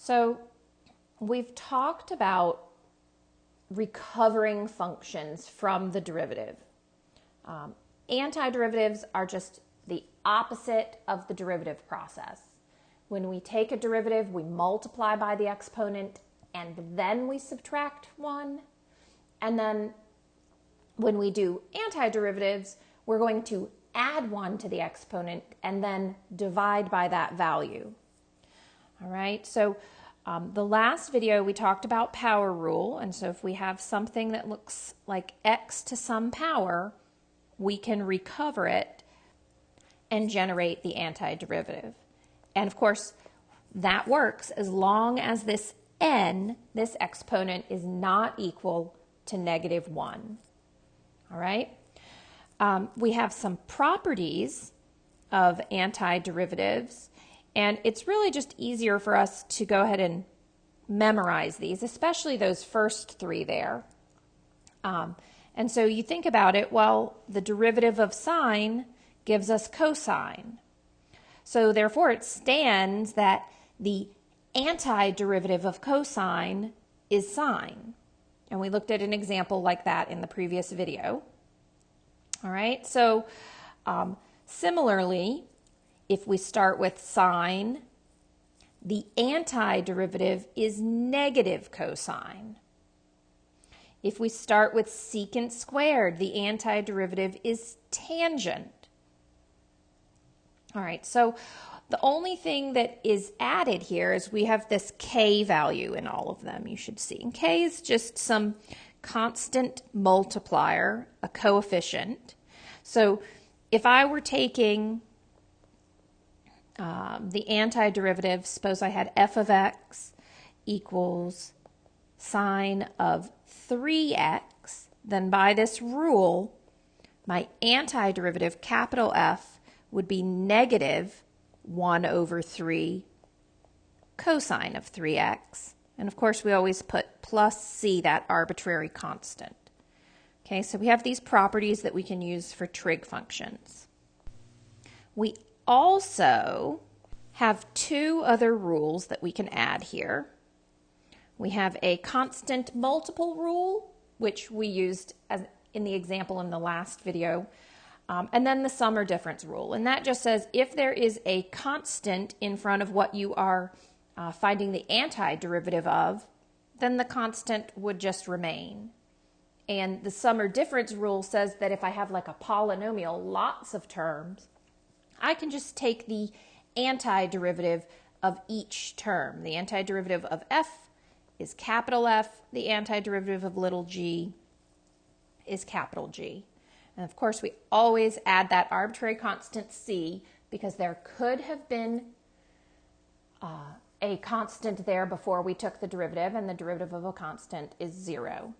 So we've talked about recovering functions from the derivative. Antiderivatives are just the opposite of the derivative process. When we take a derivative, we multiply by the exponent and then we subtract 1. And then when we do antiderivatives, we're going to add 1 to the exponent and then divide by that value. All right, so the last video we talked about power rule, and so if we have something that looks like x to some power, we can recover it and generate the antiderivative. And of course, that works as long as this n, this exponent, is not equal to -1. All right? We have some properties of antiderivatives, and it's really just easier for us to go ahead and memorize these, especially those first 3 there. And so you think about it, well, the derivative of sine gives us cosine. So therefore it stands that the antiderivative of cosine is sine. And we looked at an example like that in the previous video. All right, so similarly, if we start with sine, the antiderivative is negative cosine. If we start with secant squared, the antiderivative is tangent. All right, so the only thing that is added here is we have this k value in all of them, you should see. And k is just some constant multiplier, a coefficient. So if I were taking the antiderivative, suppose I had f of x equals sine of 3x, then by this rule, my antiderivative, capital F, would be -1/3 cosine of 3x. And of course, we always put plus c, that arbitrary constant. Okay, so we have these properties that we can use for trig functions. We also have 2 other rules that we can add here. We have a constant multiple rule, which we used as in the example in the last video, and then the sum or difference rule. And that just says if there is a constant in front of what you are finding the antiderivative of, then the constant would just remain. And the sum or difference rule says that if I have like a polynomial, lots of terms, I can just take the antiderivative of each term. The antiderivative of f is capital F. The antiderivative of little g is capital G. And of course, we always add that arbitrary constant c because there could have been a constant there before we took the derivative, and the derivative of a constant is 0.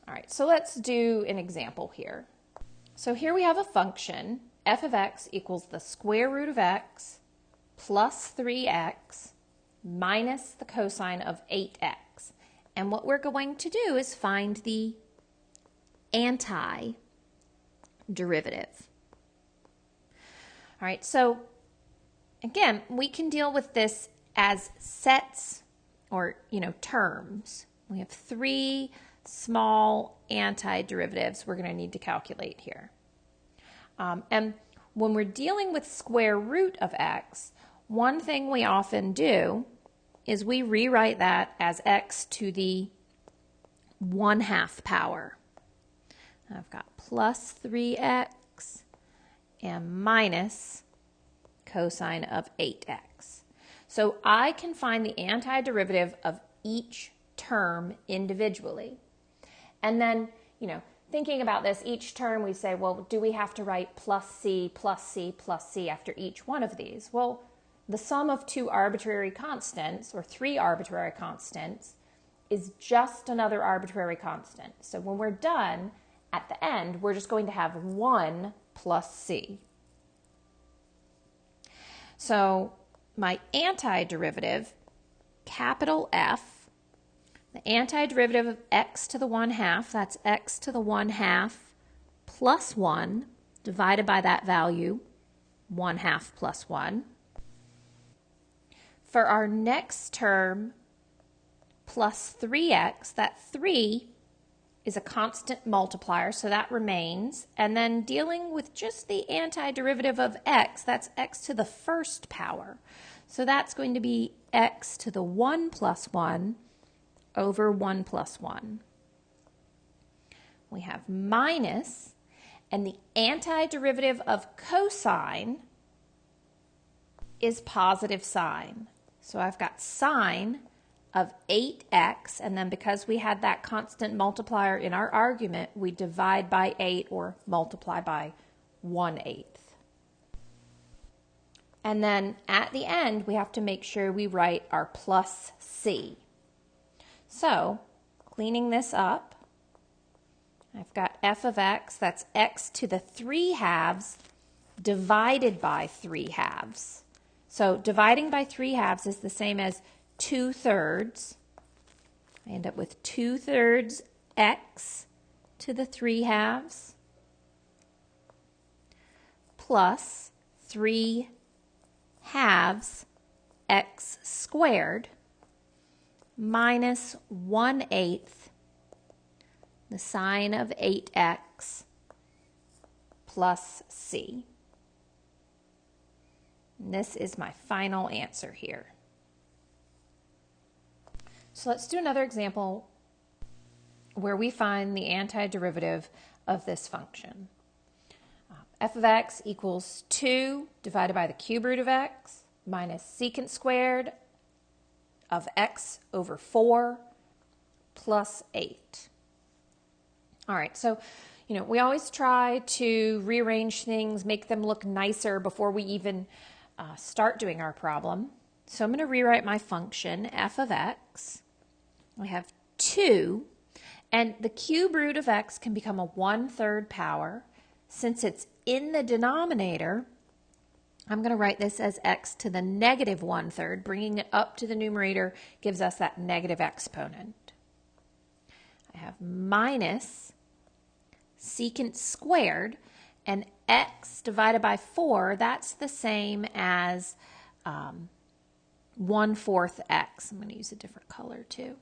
All right, so let's do an example here. So here we have a function, f of x equals the square root of x plus 3x minus the cosine of 8x. And what we're going to do is find the antiderivative. All right, so again, we can deal with this as sets or, terms. We have 3 small antiderivatives we're going to need to calculate here. And when we're dealing with square root of x, one thing we often do is we rewrite that as x to the 1/2 power. I've got plus 3x and minus cosine of 8x. So I can find the antiderivative of each term individually. And then, thinking about this, each term we say, well, do we have to write plus c, plus c, plus c after each one of these? Well, the sum of 2 arbitrary constants, or 3 arbitrary constants, is just another arbitrary constant. So when we're done, at the end, we're just going to have 1 plus c. So my antiderivative, capital F, the antiderivative of x to the 1/2, that's x to the 1/2 plus 1, divided by that value, 1/2 plus 1. for our next term, plus 3x, that 3 is a constant multiplier, so that remains. And then dealing with just the antiderivative of x, that's x to the first power. So that's going to be x to the 1 plus 1 over 1 plus 1. We have minus, and the antiderivative of cosine is positive sine. So I've got sine of 8x, and then because we had that constant multiplier in our argument, we divide by 8 or multiply by 1/8. And then at the end, we have to make sure we write our plus c. So, cleaning this up, I've got f of x, that's x to the 3/2 divided by 3/2. So dividing by 3/2 is the same as 2/3. I end up with 2/3 x to the 3/2 plus 3/2 x squared minus 1/8 the sine of 8x plus c. And this is my final answer here. So let's do another example where we find the antiderivative of this function. F of x equals 2 divided by the cube root of x minus secant squared of x over 4 plus 8. All right, so we always try to rearrange things, make them look nicer before we even start doing our problem. So I'm going to rewrite my function, f of x. I have 2, and the cube root of x can become a 1/3 power. Since it's in the denominator, I'm going to write this as x to the negative 1/3. Bringing it up to the numerator gives us that negative exponent. I have minus secant squared, and x divided by 4, that's the same as 1/4 x. I'm going to use a different color too.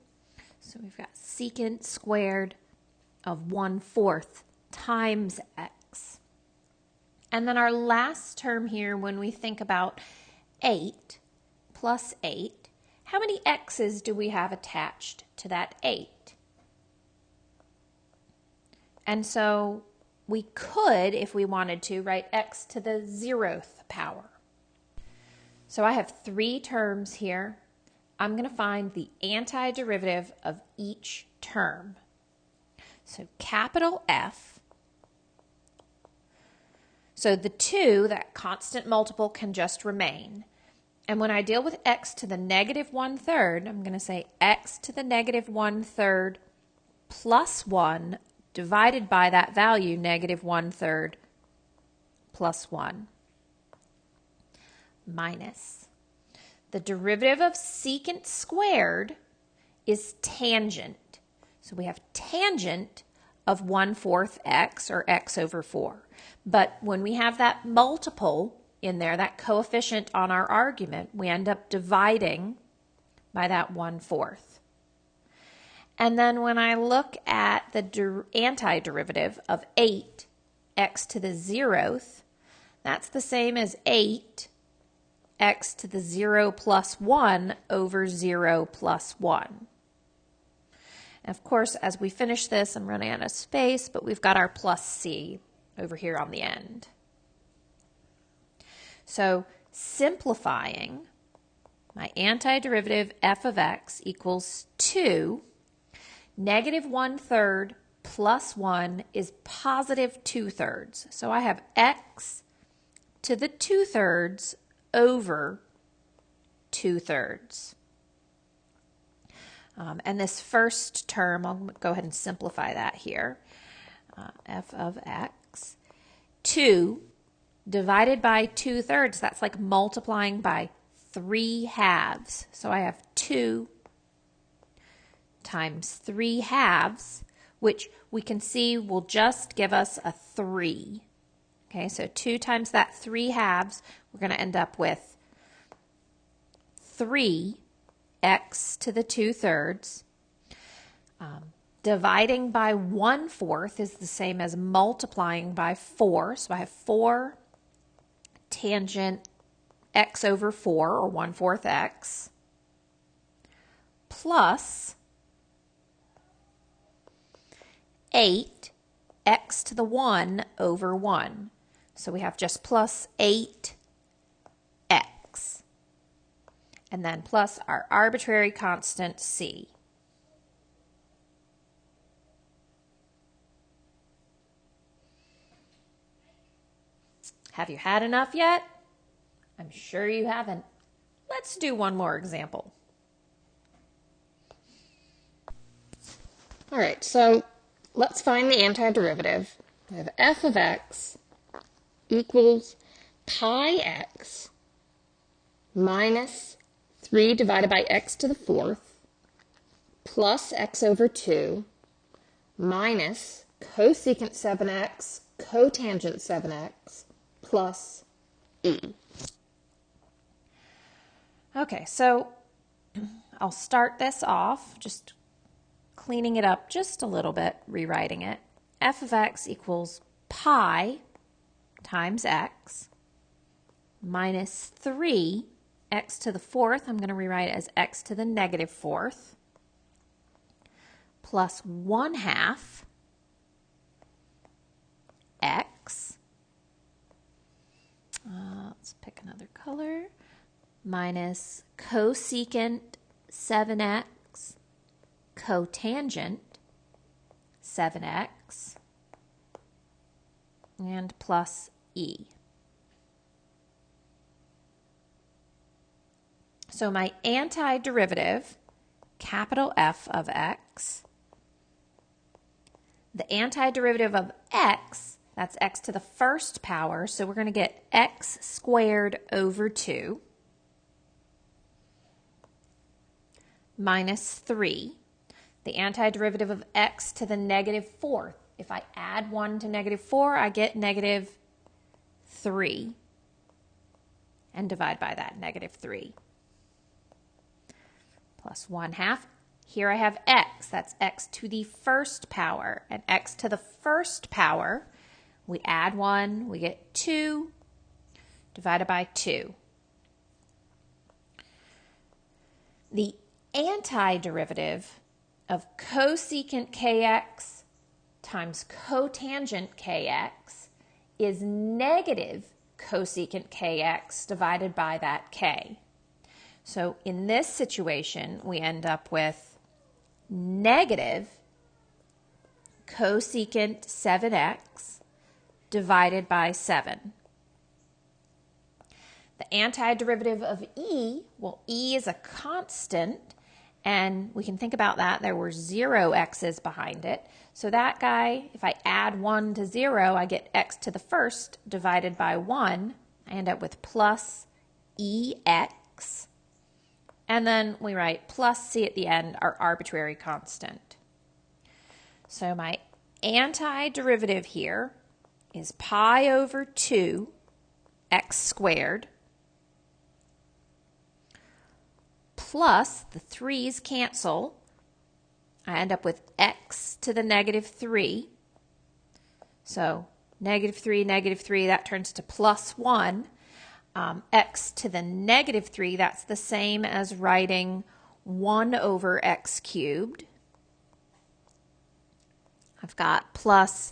So we've got secant squared of 1/4 times x. And then our last term here, when we think about 8 plus 8, how many x's do we have attached to that 8? And so we could, if we wanted to, write x to the 0th power. So I have 3 terms here. I'm going to find the antiderivative of each term. So capital F. So the 2, that constant multiple, can just remain. And when I deal with x to the negative 1/3, I'm going to say x to the negative 1/3 plus 1 divided by that value, negative 1/3 plus 1, minus. The derivative of secant squared is tangent. So we have tangent of 1/4 x, or x over 4. But when we have that multiple in there, that coefficient on our argument, we end up dividing by that 1/4. And then when I look at the antiderivative of 8 x to the 0th, that's the same as 8 x to the 0 plus 1 over 0 plus 1. And of course, as we finish this, I'm running out of space, but we've got our plus c over here on the end. So simplifying, my antiderivative f of x equals 2. Negative 1/3 plus 1 is positive 2/3. So I have x to the 2/3 over 2/3. And this first term, I'll go ahead and simplify that here. F of x. 2 divided by 2/3, that's like multiplying by 3/2. So I have 2 times 3/2, which we can see will just give us a 3. Okay, so 2 times that 3/2, we're going to end up with 3x to the 2/3. Dividing by 1/4 is the same as multiplying by 4. So I have 4 tangent x over 4, or 1/4 x, plus 8 x to the 1 over 1. So we have just plus 8x. And then plus our arbitrary constant c. Have you had enough yet? I'm sure you haven't. Let's do one more example. All right, so let's find the antiderivative. We have f of x equals pi x minus 3 divided by x to the 4th plus x over 2 minus cosecant 7x cotangent 7x plus e. Okay, so I'll start this off just cleaning it up just a little bit, rewriting it. F of x equals pi times x minus 3 x to the 4th. I'm going to rewrite it as x to the negative 4th plus 1/2 x. Let's pick another color. Minus cosecant 7x cotangent 7x and plus e. So my antiderivative, capital F of x, the antiderivative of x, that's x to the 1st power, so we're going to get x squared over 2 minus 3. The antiderivative of x to the negative 4th. If I add 1 to negative 4, I get negative 3. And divide by that, negative 3. Plus 1/2. Here I have x. That's x to the 1st power. And x to the 1st power, we add 1, we get 2, divided by 2. The antiderivative of cosecant kx times cotangent kx is negative cosecant kx divided by that k. So in this situation, we end up with negative cosecant 7x divided by 7. The antiderivative of e, well, e is a constant, and we can think about that. There were 0 x's behind it. So that guy, if I add 1 to 0, I get x to the 1st divided by 1. I end up with plus ex. And then we write plus c at the end, our arbitrary constant. So my antiderivative here is pi over 2 x squared plus the 3's cancel. I end up with x to the negative 3. So negative 3, that turns to plus 1. X to the negative 3, that's the same as writing 1 over x cubed. I've got plus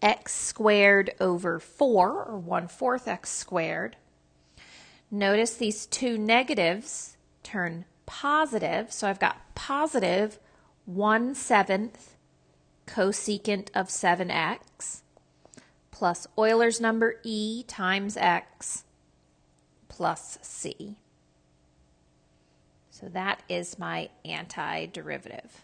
x squared over 4, or 1/4 x squared. Notice these two negatives turn positive, so I've got positive 1/7 cosecant of 7x plus Euler's number e times x plus c. So that is my antiderivative.